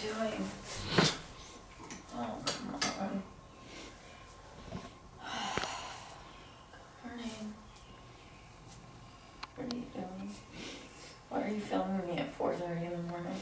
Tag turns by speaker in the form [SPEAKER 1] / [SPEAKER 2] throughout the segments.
[SPEAKER 1] doing? Oh, come on. Morning. What are you doing? Why are you filming me at 4:30 in the morning?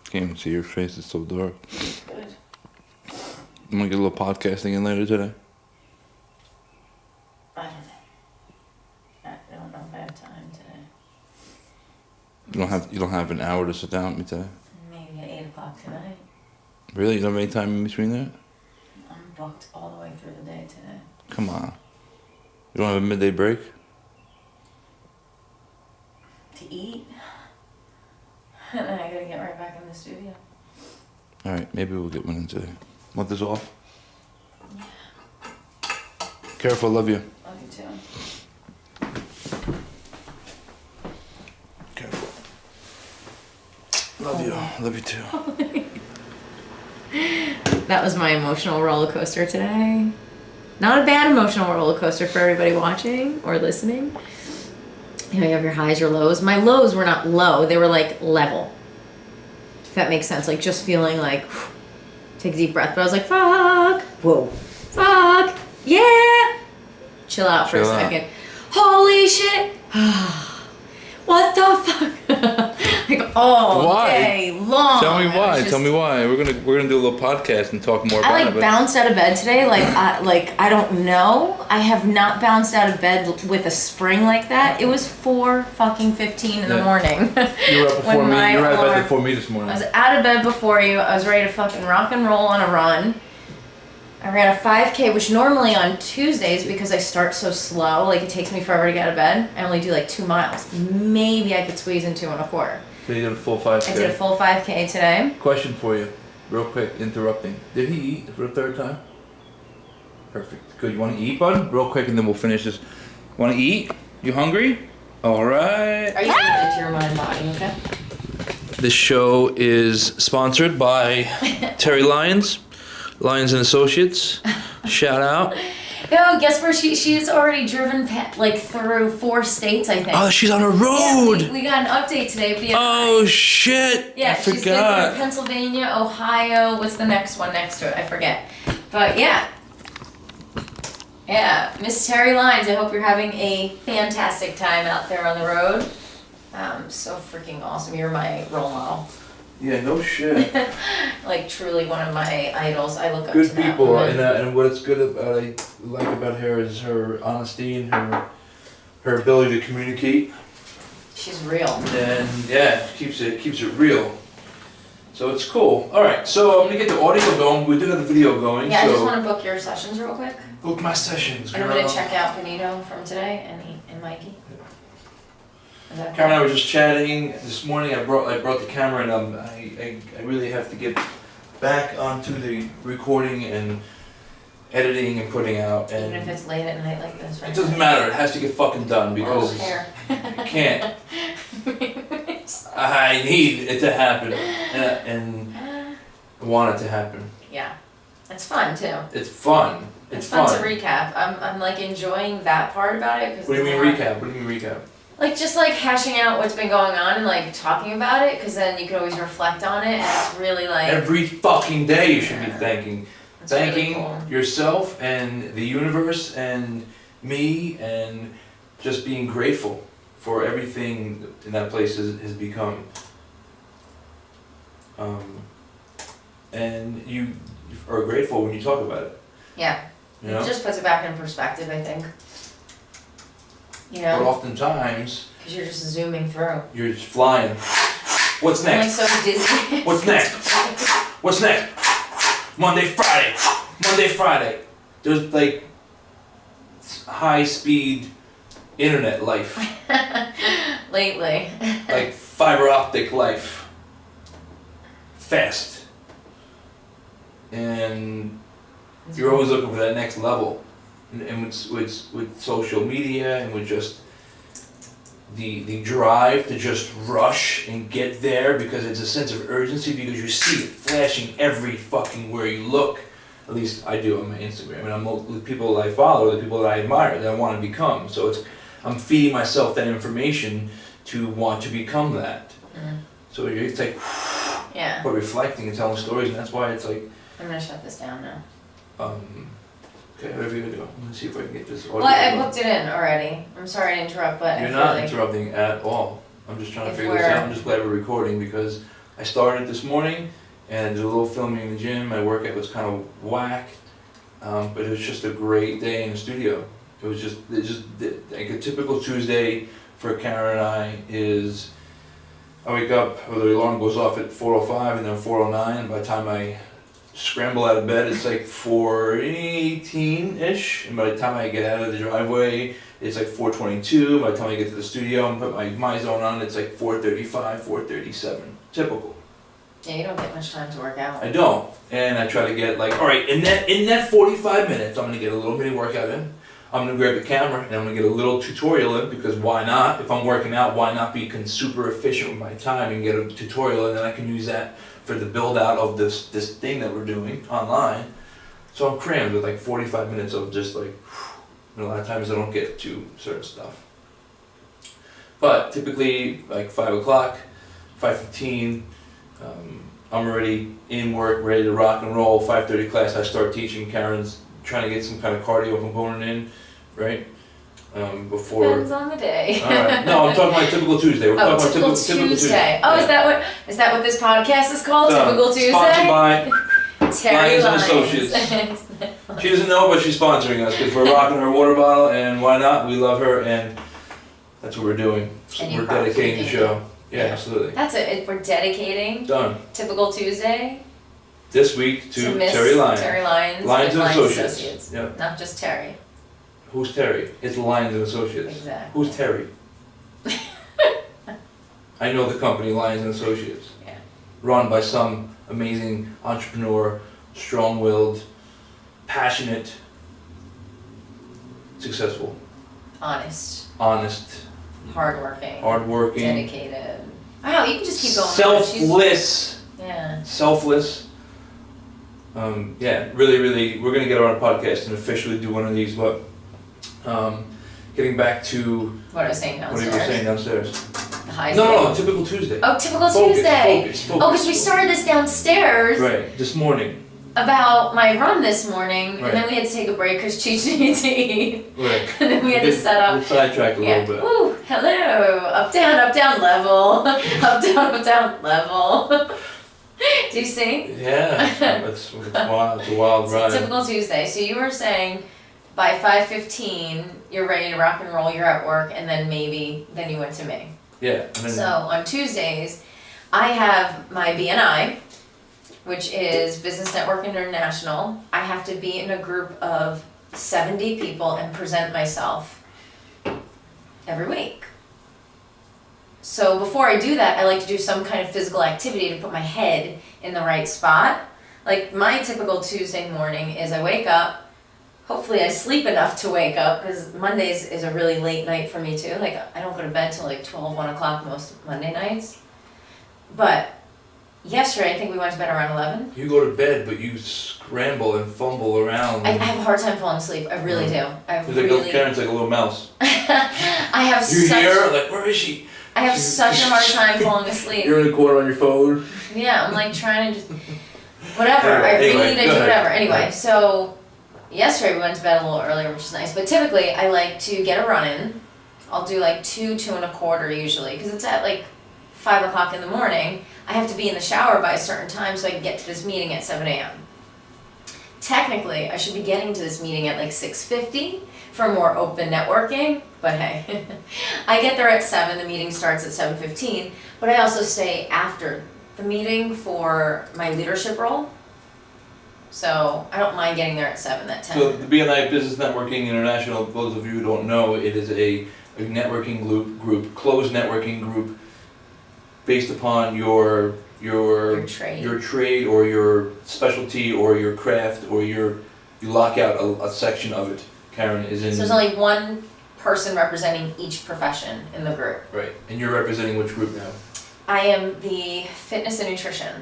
[SPEAKER 2] Can't even see your face, it's so dark.
[SPEAKER 1] Good.
[SPEAKER 2] I'm gonna get a little podcasting in later today.
[SPEAKER 1] I don't know. I don't know if I have time today.
[SPEAKER 2] You don't have an hour to sit down with me today?
[SPEAKER 1] Maybe at 8 o'clock tonight.
[SPEAKER 2] Really? You don't have any time in between that?
[SPEAKER 1] I'm booked all the way through the day today.
[SPEAKER 2] Come on. You don't have a midday break?
[SPEAKER 1] To eat. And then I gotta get right back in the studio.
[SPEAKER 2] Alright, maybe we'll get one in today. Want this off? Yeah. Careful, love you.
[SPEAKER 1] Love you too.
[SPEAKER 2] Careful. Love you. Love you too.
[SPEAKER 1] That was my emotional roller coaster today. Not a bad emotional roller coaster for everybody watching or listening. You know, you have your highs, your lows. My lows were not low, they were like level. If that makes sense. Like just feeling like, whew, take a deep breath. But I was like, fuck. Whoa. Fuck. Yeah. Chill out for a second. Holy shit. What the fuck? Like all day long.
[SPEAKER 2] Tell me why. Tell me why. We're gonna do a little podcast and talk more about it.
[SPEAKER 1] I bounced out of bed today. I don't know. I have not bounced out of bed with a spring like that. It was 4:15 in the morning.
[SPEAKER 2] You were up before me. You were out of bed before me this morning.
[SPEAKER 1] I was out of bed before you. I was ready to fucking rock and roll on a run. I ran a 5K, which normally on Tuesdays, because I start so slow, like it takes me forever to get out of bed, I only do like 2 miles. Maybe I could squeeze in 2 1/4.
[SPEAKER 2] So you did a full 5K?
[SPEAKER 1] I did a full 5K today.
[SPEAKER 2] Question for you, real quick, interrupting. Did he eat for the 3rd time? Perfect. Good. You want to eat, bud? Real quick, and then we'll finish this. Want to eat? You hungry? All right.
[SPEAKER 1] Are you connected to your mind body, okay?
[SPEAKER 2] This show is sponsored by Terry Lyons and Associates. Shout out.
[SPEAKER 1] Yo, guess where she's already driven through 4 states, I think.
[SPEAKER 2] Oh, she's on a road.
[SPEAKER 1] Yeah, we got an update today via.
[SPEAKER 2] Oh shit!
[SPEAKER 1] Yeah,
[SPEAKER 2] I
[SPEAKER 1] she's been
[SPEAKER 2] forgot.
[SPEAKER 1] through Pennsylvania, Ohio. What's the next one next to it? I forget. But yeah, Miss Terry Lyons. I hope you're having a fantastic time out there on the road. So freaking awesome. You're my role model.
[SPEAKER 2] Yeah, no shit.
[SPEAKER 1] Like truly one of my idols. I look up
[SPEAKER 2] Good
[SPEAKER 1] to that
[SPEAKER 2] people,
[SPEAKER 1] woman.
[SPEAKER 2] and what's good about I like about her is her honesty and her ability to communicate.
[SPEAKER 1] She's real.
[SPEAKER 2] And yeah, keeps it real. So it's cool. All right, so I'm gonna get the audio going. We do have the video going.
[SPEAKER 1] Yeah,
[SPEAKER 2] so
[SPEAKER 1] I just want to book your sessions real quick.
[SPEAKER 2] book my sessions, girl.
[SPEAKER 1] And I'm gonna check out Benito from today and Mikey. Is that
[SPEAKER 2] Karen and I were just chatting this morning. I brought the camera, and I really have to get back onto the recording and editing and putting out. And
[SPEAKER 1] even if it's late at night like this, right?
[SPEAKER 2] it doesn't matter. It has to get fucking done because
[SPEAKER 1] Hair.
[SPEAKER 2] I can't. I need it to happen, and I want it to happen.
[SPEAKER 1] Yeah, it's fun too.
[SPEAKER 2] It's fun.
[SPEAKER 1] It's fun to recap. I'm like enjoying that part about it.
[SPEAKER 2] What do you mean recap? What do you mean recap?
[SPEAKER 1] Like just like hashing out what's been going on and like talking about it, because then you can always reflect on it, and it's really like
[SPEAKER 2] Every fucking day you should be thanking
[SPEAKER 1] really cool.
[SPEAKER 2] yourself and the universe and me, and just being grateful for everything in that place has become. And you are grateful when you talk about it.
[SPEAKER 1] Yeah.
[SPEAKER 2] You know?
[SPEAKER 1] It just puts it back in perspective, I think. You
[SPEAKER 2] But
[SPEAKER 1] know?
[SPEAKER 2] oftentimes
[SPEAKER 1] Because you're just zooming through.
[SPEAKER 2] you're just flying. What's
[SPEAKER 1] I'm like
[SPEAKER 2] next?
[SPEAKER 1] so dizzy.
[SPEAKER 2] What's next? What's next? Monday, Friday. There's like high speed internet life.
[SPEAKER 1] Lately.
[SPEAKER 2] Like fiber optic life. Fast. And you're always looking for that next level. And with social media and with just the drive to just rush and get there, because it's a sense of urgency, because you see it flashing every fucking where you look. At least I do on my Instagram, and I'm with people that I follow, the people that I admire, that I want to become. So I'm feeding myself that information to want to become that. So it's like
[SPEAKER 1] Yeah.
[SPEAKER 2] but reflecting and telling stories, and that's why it's like,
[SPEAKER 1] I'm gonna shut this down now.
[SPEAKER 2] okay, whatever you're gonna do. I'm gonna see if I can get this audio.
[SPEAKER 1] Well, I booked it in already. I'm sorry to interrupt, but
[SPEAKER 2] You're
[SPEAKER 1] I feel
[SPEAKER 2] not
[SPEAKER 1] like
[SPEAKER 2] interrupting at all. I'm just trying to
[SPEAKER 1] If
[SPEAKER 2] figure this
[SPEAKER 1] we're-
[SPEAKER 2] out. I'm just glad we're recording because I started this morning and did a little filming in the gym. My workout was kind of whack, but it was just a great day in the studio. It was just like a typical Tuesday for Karen and I is I wake up, or the alarm goes off at 4:05 and then 4:09. And by the time I scramble out of bed, it's like 4:18-ish. And by the time I get out of the driveway, it's like 4:22. By the time I get to the studio and put my zone on, it's like 4:35, 4:37. Typical.
[SPEAKER 1] yeah, you don't get much time to work out.
[SPEAKER 2] I don't. And I try to get like, all right, in that 45 minutes, I'm gonna get a little mini workout in. I'm gonna grab the camera and I'm gonna get a little tutorial in because why not? If I'm working out, why not be super efficient with my time and get a tutorial and then I can use that for the build out of this thing that we're doing online. So I'm crammed with like 45 minutes of just like, and a lot of times I don't get to certain stuff. But typically like 5 o'clock, 5:15, I'm already in work, ready to rock and roll. 5:30 class, I start teaching. Karen's trying to get some kind of cardio component in, right? Before.
[SPEAKER 1] Depends on the day.
[SPEAKER 2] All right. No, I'm talking about typical Tuesday. We're talking
[SPEAKER 1] typical
[SPEAKER 2] about typical
[SPEAKER 1] Tuesday. Oh,
[SPEAKER 2] Yeah.
[SPEAKER 1] is that what this podcast is called? Typical Tuesday?
[SPEAKER 2] Sponsored by
[SPEAKER 1] Terry
[SPEAKER 2] Lyons and Associates. She doesn't know, but she's sponsoring us because we're rocking her water bottle, and why not? We love her, and that's what we're doing.
[SPEAKER 1] And you
[SPEAKER 2] We're
[SPEAKER 1] probably
[SPEAKER 2] dedicating the
[SPEAKER 1] can.
[SPEAKER 2] show. Yeah,
[SPEAKER 1] Yeah.
[SPEAKER 2] absolutely.
[SPEAKER 1] That's it. We're dedicating
[SPEAKER 2] Done.
[SPEAKER 1] Typical Tuesday
[SPEAKER 2] This week to
[SPEAKER 1] Miss
[SPEAKER 2] Terry Lyons.
[SPEAKER 1] Terry Lyons.
[SPEAKER 2] Lyons and
[SPEAKER 1] Lyons
[SPEAKER 2] Associates. Yep.
[SPEAKER 1] Not just Terry.
[SPEAKER 2] Who's Terry? It's Lyons and Associates.
[SPEAKER 1] Exactly.
[SPEAKER 2] Who's Terry? I know the company Lyons and Associates.
[SPEAKER 1] Yeah.
[SPEAKER 2] Run by some amazing entrepreneur, strong-willed, passionate, successful,
[SPEAKER 1] Honest.
[SPEAKER 2] honest,
[SPEAKER 1] Hardworking.
[SPEAKER 2] hardworking,
[SPEAKER 1] Dedicated. Oh, you can just keep going.
[SPEAKER 2] selfless,
[SPEAKER 1] Yeah.
[SPEAKER 2] selfless. Yeah, really, really, we're gonna get her on a podcast and officially do one of these, but getting back to
[SPEAKER 1] What I was saying
[SPEAKER 2] what
[SPEAKER 1] downstairs.
[SPEAKER 2] you were saying downstairs.
[SPEAKER 1] The highs.
[SPEAKER 2] No, typical Tuesday.
[SPEAKER 1] Oh, typical
[SPEAKER 2] Focus,
[SPEAKER 1] Tuesday.
[SPEAKER 2] focus,
[SPEAKER 1] Oh, because we started this downstairs
[SPEAKER 2] Right, this morning.
[SPEAKER 1] about my run this morning,
[SPEAKER 2] Right.
[SPEAKER 1] and then we had to take a break because Cheech needed to eat,
[SPEAKER 2] Right.
[SPEAKER 1] and then we had to set up.
[SPEAKER 2] We'll sidetrack a
[SPEAKER 1] Yeah.
[SPEAKER 2] little bit.
[SPEAKER 1] Woo, hello. Up, down, level. Up, down, level. Do you see?
[SPEAKER 2] Yeah, it's wild. It's a wild
[SPEAKER 1] So
[SPEAKER 2] ride.
[SPEAKER 1] typical Tuesday. So you were saying by 5:15 you're ready to rock and roll, you're at work, and then then you went to me.
[SPEAKER 2] Yeah, and then
[SPEAKER 1] So on Tuesdays, I have my BNI, which is Business Network International. I have to be in a group of 70 people and present myself every week. So before I do that, I like to do some kind of physical activity to put my head in the right spot. Like my typical Tuesday morning is I wake up, hopefully I sleep enough to wake up, because Mondays is a really late night for me too. Like I don't go to bed till like 12, 1 o'clock most Monday nights. But yesterday, I think we went to bed around 11.
[SPEAKER 2] you go to bed, but you scramble and fumble around.
[SPEAKER 1] I have a hard time falling asleep. I really do. I
[SPEAKER 2] It's like
[SPEAKER 1] really.
[SPEAKER 2] Karen's like a little mouse.
[SPEAKER 1] I have
[SPEAKER 2] You
[SPEAKER 1] such.
[SPEAKER 2] hear? Like, where is she?
[SPEAKER 1] I have such a hard time falling asleep.
[SPEAKER 2] You're in the corner on your phone.
[SPEAKER 1] Yeah, I'm like trying to just. Whatever.
[SPEAKER 2] Anyway,
[SPEAKER 1] I really
[SPEAKER 2] go
[SPEAKER 1] do
[SPEAKER 2] ahead.
[SPEAKER 1] whatever. Anyway, so yesterday we went to bed a little earlier, which is nice. But typically, I like to get a run in. I'll do like 2, 2:15 usually, because it's at like 5 o'clock in the morning. I have to be in the shower by a certain time so I can get to this meeting at 7 a.m. Technically, I should be getting to this meeting at like 6:50 for more open networking, but hey, I get there at 7, the meeting starts at 7:15, but I also stay after the meeting for my leadership role. So I don't mind getting there at 7, at 10.
[SPEAKER 2] So the BNI Business Networking International, those of you who don't know, it is a networking group, closed networking group, based upon your trade or your specialty or your craft or you lock out a section of it. Karen is in.
[SPEAKER 1] So there's only one person representing each profession in the group.
[SPEAKER 2] Right, and you're representing which group now?
[SPEAKER 1] I am the fitness and nutrition.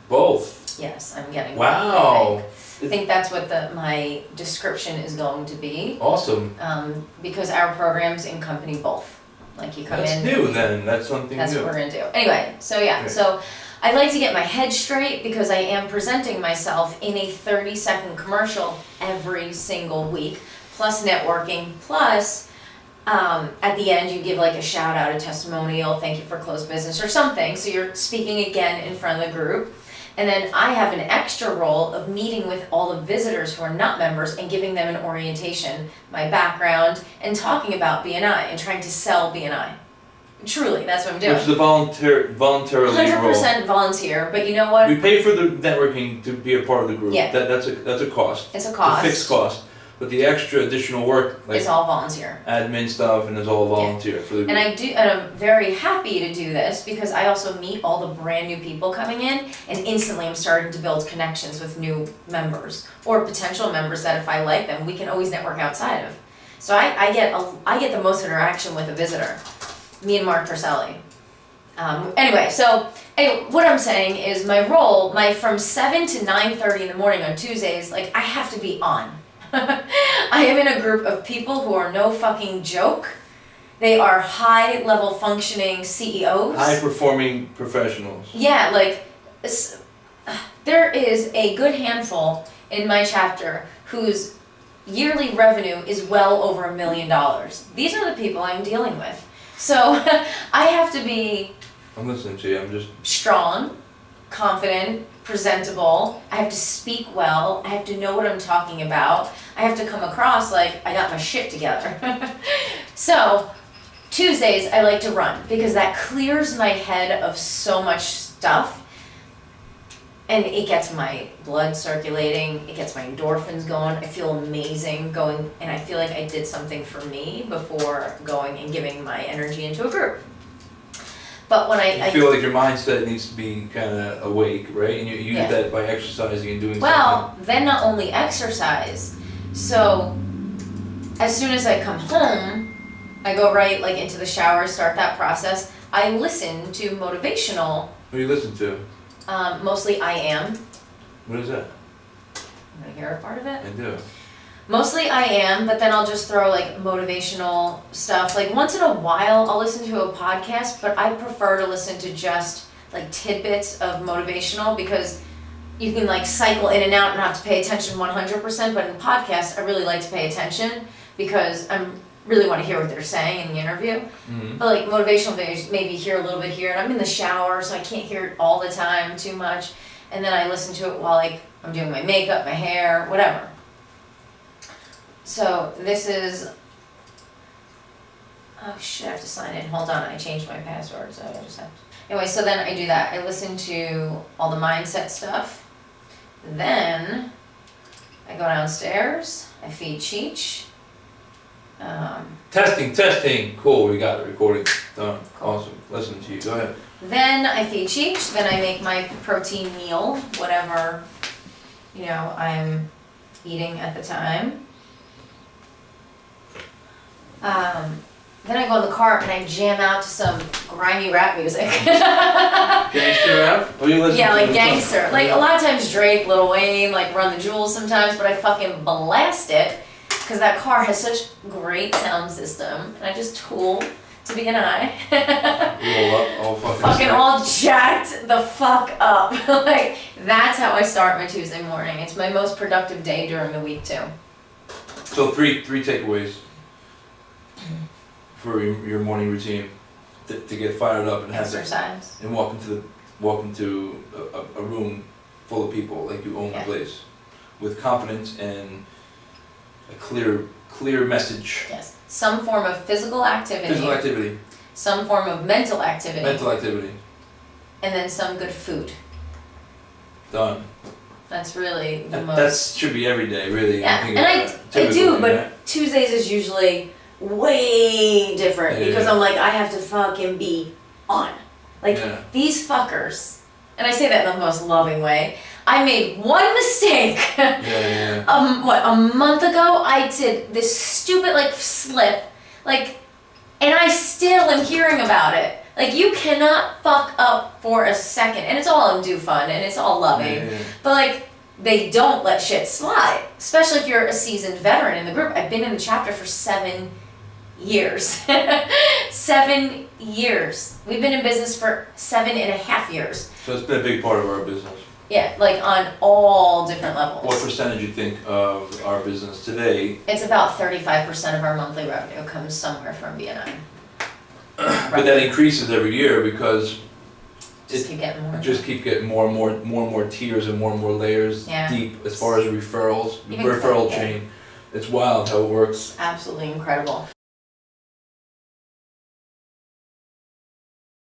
[SPEAKER 2] Both.
[SPEAKER 1] Yes, I'm getting.
[SPEAKER 2] Wow.
[SPEAKER 1] I think that's what my description is going to be.
[SPEAKER 2] Awesome.
[SPEAKER 1] Because our programs encompass both. Like you come
[SPEAKER 2] That's
[SPEAKER 1] in.
[SPEAKER 2] new then. That's something
[SPEAKER 1] That's
[SPEAKER 2] new.
[SPEAKER 1] what we're gonna do. Anyway, so yeah,
[SPEAKER 2] Right.
[SPEAKER 1] so I like to get my head straight because I am presenting myself in a 30-second commercial every single week, plus networking, plus at the end you give like a shout out, a testimonial, thank you for closed business or something, so you're speaking again in front of the group. And then I have an extra role of meeting with all the visitors who are not members and giving them an orientation, my background, and talking about BNI and trying to sell BNI. Truly, that's what I'm doing.
[SPEAKER 2] Which is a voluntarily
[SPEAKER 1] 100% volunteer, but you know what?
[SPEAKER 2] We pay for the networking to be a part of the group.
[SPEAKER 1] Yeah.
[SPEAKER 2] That's a cost.
[SPEAKER 1] It's a cost.
[SPEAKER 2] It's a fixed cost. But the extra additional work, like
[SPEAKER 1] It's all volunteer.
[SPEAKER 2] admin stuff, and it's all volunteer for the group.
[SPEAKER 1] And I'm very happy to do this because I also meet all the brand new people coming in, and instantly I'm starting to build connections with new members or potential members that if I like them, we can always network outside of. So I get the most interaction with a visitor, me and Mark Perselli. Anyway, what I'm saying is my role, from 7 to 9:30 in the morning on Tuesdays, like I have to be on. I am in a group of people who are no fucking joke. They are high level functioning CEOs.
[SPEAKER 2] High performing professionals.
[SPEAKER 1] Yeah, like there is a good handful in my chapter whose yearly revenue is well over $1 million. These are the people I'm dealing with. So I have to be
[SPEAKER 2] I'm listening to you, I'm just
[SPEAKER 1] strong, confident, presentable. I have to speak well. I have to know what I'm talking about. I have to come across like I got my shit together. So Tuesdays I like to run because that clears my head of so much stuff. And it gets my blood circulating, it gets my endorphins going, I feel amazing going, and I feel like I did something for me before going and giving my energy into a group. But when I
[SPEAKER 2] feel like your mindset needs to be kind of awake, right? And you use that by exercising and doing something.
[SPEAKER 1] Then not only exercise, so as soon as I come home, I go right like into the shower, start that process. I listen to motivational.
[SPEAKER 2] What do you listen to?
[SPEAKER 1] Mostly I Am.
[SPEAKER 2] What is that?
[SPEAKER 1] I'm gonna hear a part of it.
[SPEAKER 2] I do.
[SPEAKER 1] Mostly I Am, but then I'll just throw like motivational stuff. Like once in a while I'll listen to a podcast, but I prefer to listen to just like tidbits of motivational because you can like cycle in and out and not have to pay attention 100%, but in podcasts I really like to pay attention because I'm really want to hear what they're saying in the interview.
[SPEAKER 2] Mm-hmm.
[SPEAKER 1] But like motivational videos, maybe hear a little bit here, and I'm in the shower so I can't hear it all the time too much, and then I listen to it while like I'm doing my makeup, my hair, whatever. So this is, oh shit, I have to sign in. Hold on, I changed my password, so I just have to. Anyway, so then I do that. I listen to all the mindset stuff. Then I go downstairs, I feed Cheech.
[SPEAKER 2] Testing. Cool, we got it. Recording done. Awesome. Listen to you. Go ahead.
[SPEAKER 1] Then I feed Cheech. Then I make my protein meal, whatever, I'm eating at the time. Then I go in the car and I jam out to some grimy rap music.
[SPEAKER 2] Gangster rap? What do you listen to?
[SPEAKER 1] Yeah, like gangster. Like a lot of times Drake, Lil Wayne, like Run the Jewels sometimes, but I fucking blast it because that car has such great sound system and I just tool to be an eye.
[SPEAKER 2] Roll up, all
[SPEAKER 1] fucking all jacked the fuck up. Like that's how I start my Tuesday morning. It's my most productive day during the week too.
[SPEAKER 2] So three takeaways for your morning routine to get fired up and
[SPEAKER 1] exercise
[SPEAKER 2] and walk into a room full of people like you own the place with confidence and a clear message.
[SPEAKER 1] Yes. Some form of physical activity. Some form of mental activity. And then some good food.
[SPEAKER 2] Done.
[SPEAKER 1] That's really the most.
[SPEAKER 2] That should be every day, really.
[SPEAKER 1] Yeah, and I do, but Tuesdays is usually way different because I'm like, I have to fucking be on. Like, these fuckers, and I say that in the most loving way, I made one mistake. A month ago, I did this stupid, slip, and I still am hearing about it. Like, you cannot fuck up for a second, and it's all in due fun, and it's all loving, but, they don't let shit slide, especially if you're a seasoned veteran in the group. I've been in the chapter for 7 years. 7 7 years. We've been in business for 7.5 years.
[SPEAKER 2] So it's been a big part of our business.
[SPEAKER 1] Yeah, like on all different levels.
[SPEAKER 2] What percentage do you think of our business today?
[SPEAKER 1] It's about 35% of our monthly revenue comes somewhere from BNI.
[SPEAKER 2] But that increases every year because
[SPEAKER 1] Just keep getting more.
[SPEAKER 2] just keep getting more and more tiers and more layers
[SPEAKER 1] Yeah.
[SPEAKER 2] deep as far as referrals, the
[SPEAKER 1] Even
[SPEAKER 2] referral
[SPEAKER 1] yeah.
[SPEAKER 2] chain. It's wild how it works.
[SPEAKER 1] Absolutely incredible.